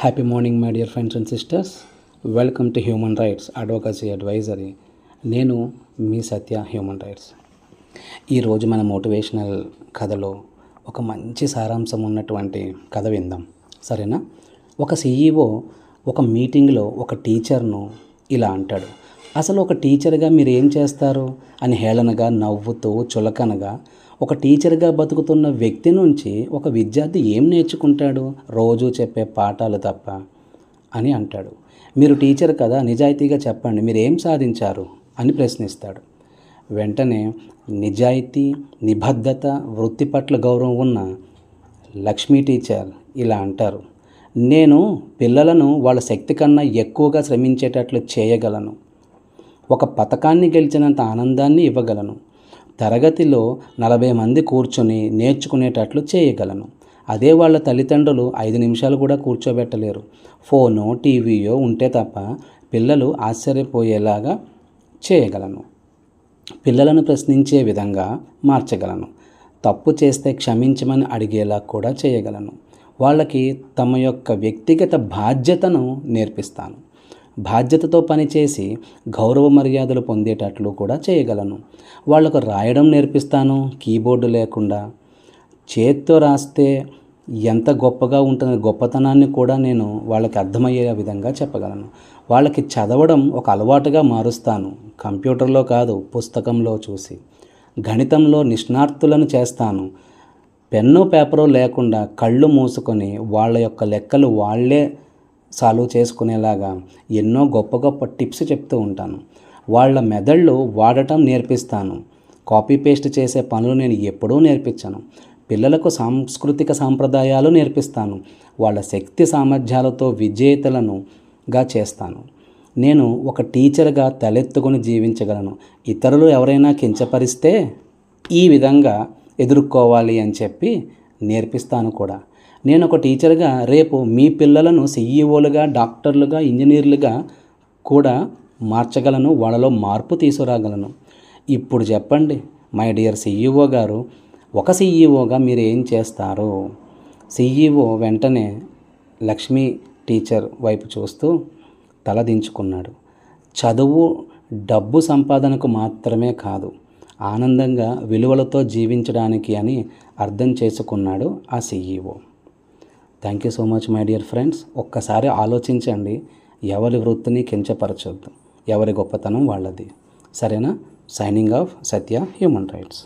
Happy morning my dear friends and sisters. Welcome to human rights advocacy advisory. నేను మీ సత్య, human rights. ఈరోజు మన motivational కథలో ఒక మంచి సారాంశం ఉన్నటువంటి కథ విందాం, సరేనా? ఒక CEO ఒక మీటింగ్లో ఒక టీచర్ను ఇలా అంటాడు, అసలు ఒక టీచర్గా మీరు ఏం చేస్తారు అని హేళనగా నవ్వుతూ చులకనగా ఒక టీచర్గా బతుకుతున్న వ్యక్తి నుంచి ఒక విద్యార్థి ఏం నేర్చుకుంటాడు? రోజు చెప్పే పాఠాలు తప్ప అని అంటాడు. మీరు టీచర్ కదా, నిజాయితీగా చెప్పండి, మీరు ఏం సాధించారు అని ప్రశ్నిస్తాడు. వెంటనే నిజాయితీ, నిబద్ధత, వృత్తి పట్ల గౌరవం ఉన్న లక్ష్మీ టీచర్ ఇలా అంటారు, నేను పిల్లలను వాళ్ళ శక్తి కన్నా ఎక్కువగా శ్రమించేటట్లు చేయగలను. ఒక పథకాన్ని గెలిచినంత ఆనందాన్ని ఇవ్వగలను. తరగతిలో 40 మంది కూర్చొని నేర్చుకునేటట్లు చేయగలను. అదే వాళ్ళ తల్లిదండ్రులు 5 నిమిషాలు కూడా కూర్చోబెట్టలేరు. ఫోనో టీవీయో ఉంటే తప్ప పిల్లలు ఆశ్చర్యపోయేలాగా చేయగలను. పిల్లలను ప్రశ్నించే విధంగా మార్చగలను. తప్పు చేస్తే క్షమించమని అడిగేలా కూడా చేయగలను. వాళ్ళకి తమ యొక్క వ్యక్తిగత బాధ్యతను నేర్పిస్తాను. బాధ్యతతో పనిచేసి గౌరవ మర్యాదలు పొందేటట్లు కూడా చేయగలను. వాళ్లకు రాయడం నేర్పిస్తాను, కీబోర్డు లేకుండా. చేత్తో రాస్తే ఎంత గొప్పగా ఉంటుందో గొప్పతనాన్ని కూడా నేను వాళ్ళకి అర్థమయ్యే విధంగా చెప్పగలను. వాళ్ళకి చదవడం ఒక అలవాటుగా మారుస్తాను, కంప్యూటర్లో కాదు, పుస్తకంలో చూసి. గణితంలో నిష్ణాతులను చేస్తాను. పెన్ను పేపరు లేకుండా కళ్ళు మూసుకొని వాళ్ళ యొక్క లెక్కలు వాళ్ళే సాల్వ్ చేసుకునేలాగా ఎన్నో గొప్ప గొప్ప టిప్స్ చెప్తూ ఉంటాను. వాళ్ళ మెదళ్ళు వాడటం నేర్పిస్తాను. కాపీ పేస్ట్ చేసే పనులు నేను ఎప్పుడూ నేర్పించను. పిల్లలకు సాంస్కృతిక సాంప్రదాయాలు నేర్పిస్తాను. వాళ్ళ శక్తి సామర్థ్యాలతో విజేతలనుగా చేస్తాను. నేను ఒక టీచర్గా తలెత్తుకొని జీవించగలను. ఇతరులు ఎవరైనా కించపరిస్తే ఈ విధంగా ఎదుర్కోవాలి అని చెప్పి నేర్పిస్తాను కూడా. నేను ఒక టీచర్గా రేపు మీ పిల్లలను CEOలుగా, డాక్టర్లుగా, ఇంజనీర్లుగా కూడా మార్చగలను. వాళ్ళలో మార్పు తీసుకురాగలను. ఇప్పుడు చెప్పండి మై డియర్ CEO గారు, ఒక CEOగా మీరు ఏం చేస్తారు? CEO వెంటనే లక్ష్మీ టీచర్ వైపు చూస్తూ తలదించుకున్నాడు. చదువు డబ్బు సంపాదనకు మాత్రమే కాదు, ఆనందంగా విలువలతో జీవించడానికి అని అర్థం చేసుకున్నాడు ఆ CEO. Thank you so much my dear friends. ఒక్కసారి ఆలోచించండి, ఎవరి వృత్తిని కించపరచొద్దు, ఎవరి గొప్పతనం వాళ్ళది, సరేనా? సైనింగ్ ఆఫ్ సత్య, హ్యూమన్ రైట్స్.